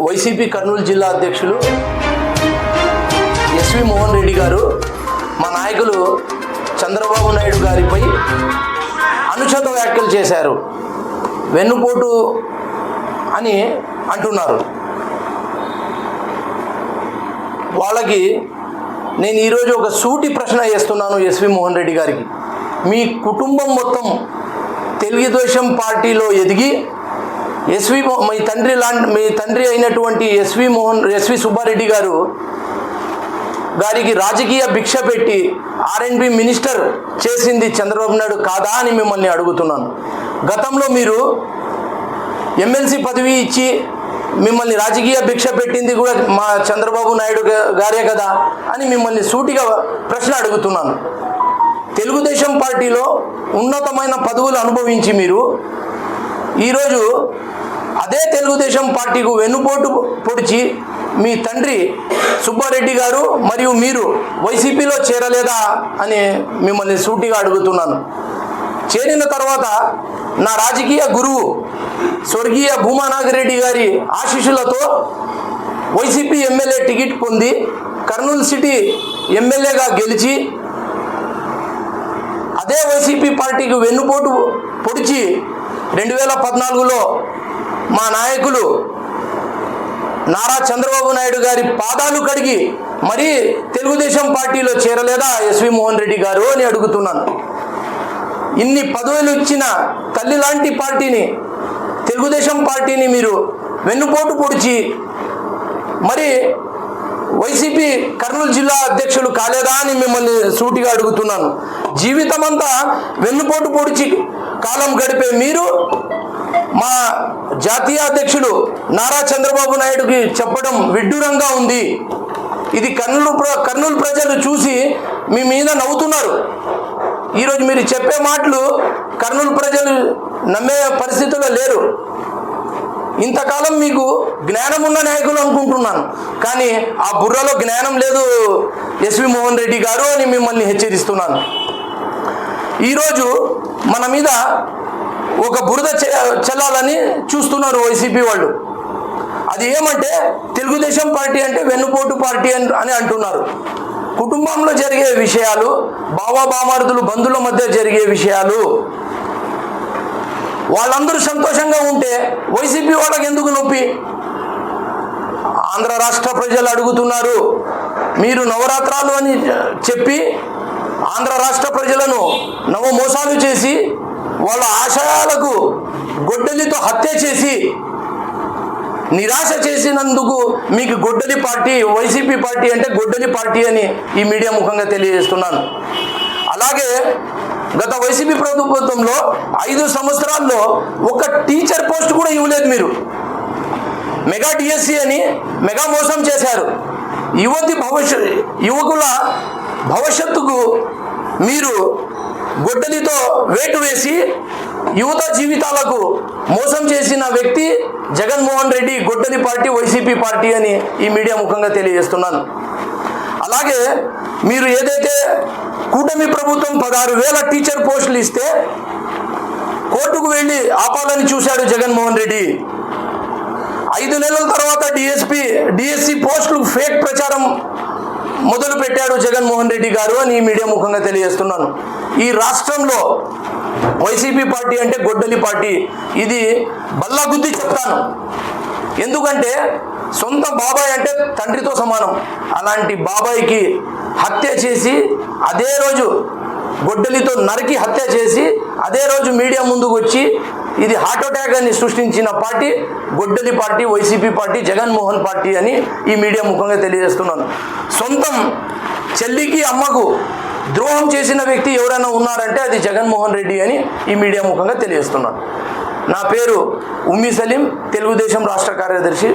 YCP Kurnool జిల్లా అధ్యక్షులు SV Mohan Reddy గారు మా నాయకులు చంద్రబాబు నాయుడు గారిపై అనుచిత వ్యాఖ్యలు చేశారు, వెన్నుపోటు అని అంటున్నారు. వాళ్ళకి నేను ఈరోజు ఒక సూటి ప్రశ్న వేస్తున్నాను ఎస్వి మోహన్ రెడ్డి గారికి. మీ కుటుంబం మొత్తం తెలుగుదేశం పార్టీలో ఎదిగి మీ తండ్రి అయినటువంటి ఎస్వి సుబ్బారెడ్డి గారికి రాజకీయ భిక్ష పెట్టి R&B మినిస్టర్ చేసింది చంద్రబాబు నాయుడు కాదా అని మిమ్మల్ని అడుగుతున్నాను. గతంలో మీరు MLC పదవి ఇచ్చి మిమ్మల్ని రాజకీయ భిక్ష పెట్టింది కూడా మా చంద్రబాబు నాయుడు గారే కదా అని మిమ్మల్ని సూటిగా ప్రశ్న అడుగుతున్నాను. తెలుగుదేశం పార్టీలో ఉన్నతమైన పదవులు అనుభవించి మీరు ఈరోజు అదే తెలుగుదేశం పార్టీకు వెన్నుపోటు పొడిచి మీ తండ్రి సుబ్బారెడ్డి గారు మరియు మీరు వైసీపీలో చేరలేదా అని మిమ్మల్ని సూటిగా అడుగుతున్నాను. చేరిన తర్వాత నా రాజకీయ గురువు స్వర్గీయ భూమా నాగిరెడ్డి గారి ఆశీస్సులతో వైసీపీ ఎమ్మెల్యే టికెట్ పొంది కర్నూలు సిటీ ఎమ్మెల్యేగా గెలిచి అదే వైసీపీ పార్టీకి వెన్నుపోటు పొడిచి 2014లో మా నాయకులు నారా చంద్రబాబు నాయుడు గారి పాదాలు కడిగి మరీ తెలుగుదేశం పార్టీలో చేరలేదా ఎస్వి మోహన్ రెడ్డి గారు అని అడుగుతున్నాను. ఇన్ని పదవులు ఇచ్చిన తల్లి లాంటి పార్టీని, తెలుగుదేశం పార్టీని మీరు వెన్నుపోటు పొడిచి మరి వైసీపీ కర్నూలు జిల్లా అధ్యక్షులు కాలేదా అని మిమ్మల్ని సూటిగా అడుగుతున్నాను. జీవితమంతా వెన్నుపోటు పొడిచి కాలం గడిపే మీరు మా జాతీయ అధ్యక్షులు నారా చంద్రబాబు నాయుడుకి చెప్పడం విడ్డూరంగా ఉంది. ఇది కర్నూలు ప్రజలు చూసి మీ మీద నవ్వుతున్నారు. ఈరోజు మీరు చెప్పే మాటలు కర్నూలు ప్రజలు నమ్మే పరిస్థితుల్లో లేరు. ఇంతకాలం మీకు జ్ఞానం ఉన్న నాయకులు అనుకుంటున్నాను, కానీ ఆ బుర్రలో జ్ఞానం లేదు ఎస్వి మోహన్ రెడ్డి గారు అని మిమ్మల్ని హెచ్చరిస్తున్నాను. ఈరోజు మన మీద ఒక బురద చల్లాలని చూస్తున్నారు వైసీపీ వాళ్ళు. అది ఏమంటే తెలుగుదేశం పార్టీ అంటే వెన్నుపోటు పార్టీ అని అంటున్నారు. కుటుంబంలో జరిగే విషయాలు, బామారుదులు బంధువుల మధ్య జరిగే విషయాలు, వాళ్ళందరూ సంతోషంగా ఉంటే వైసీపీ వాళ్ళకి ఎందుకు నొప్పి? ఆంధ్ర రాష్ట్ర ప్రజలు అడుగుతున్నారు. మీరు నవరాత్రాలు అని చెప్పి ఆంధ్ర రాష్ట్ర ప్రజలను నవమోసాలు చేసి వాళ్ళ ఆశయాలకు గొడ్డలితో హత్య చేసి నిరాశ చేసినందుకు మీకు గొడ్డలి పార్టీ, వైసీపీ పార్టీ అంటే గొడ్డలి పార్టీ అని ఈ మీడియా ముఖంగా తెలియజేస్తున్నాను. అలాగే గత వైసీపీ ప్రభుత్వంలో 5 సంవత్సరాల్లో ఒక టీచర్ పోస్ట్ కూడా ఇవ్వలేదు. మీరు మెగా డిఎస్సి అని మెగా మోసం చేశారు. యువకుల భవిష్యత్తుకు మీరు గొడ్డలితో వేటు వేసి యువత జీవితాలకు మోసం చేసిన వ్యక్తి జగన్మోహన్ రెడ్డి. గొడ్డలి పార్టీ వైసీపీ పార్టీ అని ఈ మీడియా ముఖంగా తెలియజేస్తున్నాను. అలాగే మీరు ఏదైతే కూటమి ప్రభుత్వం 16,000 టీచర్ పోస్టులు ఇస్తే కోర్టుకు వెళ్ళి ఆపాలని చూశాడు జగన్మోహన్ రెడ్డి. 5 నెలల తర్వాత డిఎస్సి పోస్టులు ఫేక్ ప్రచారం మొదలు పెట్టాడు జగన్మోహన్ రెడ్డి గారు అని ఈ మీడియా ముఖంగా తెలియజేస్తున్నాను. ఈ రాష్ట్రంలో వైసీపీ పార్టీ అంటే గొడ్డలి పార్టీ. ఇది బల్లగుద్ది చెప్తాను. ఎందుకంటే సొంత బాబాయ్ అంటే తండ్రితో సమానం. అలాంటి బాబాయ్కి హత్య చేసి అదే రోజు గొడ్డలితో నరికి హత్య చేసి అదే రోజు మీడియా ముందుకు వచ్చి ఇది హార్ట్ అటాక్ అని సృష్టించిన పార్టీ గొడ్డలి party, YCP party, Jaganmohan party అని ఈ మీడియా ముఖంగా తెలియజేస్తున్నాను. సొంతం చెల్లికి అమ్మకు ద్రోహం చేసిన వ్యక్తి ఎవరైనా ఉన్నారంటే అది జగన్మోహన్ రెడ్డి అని ఈ మీడియా ముఖంగా తెలియజేస్తున్నాను. నా పేరు ఉమ్మి సలీం, తెలుగుదేశం రాష్ట్ర కార్యదర్శి.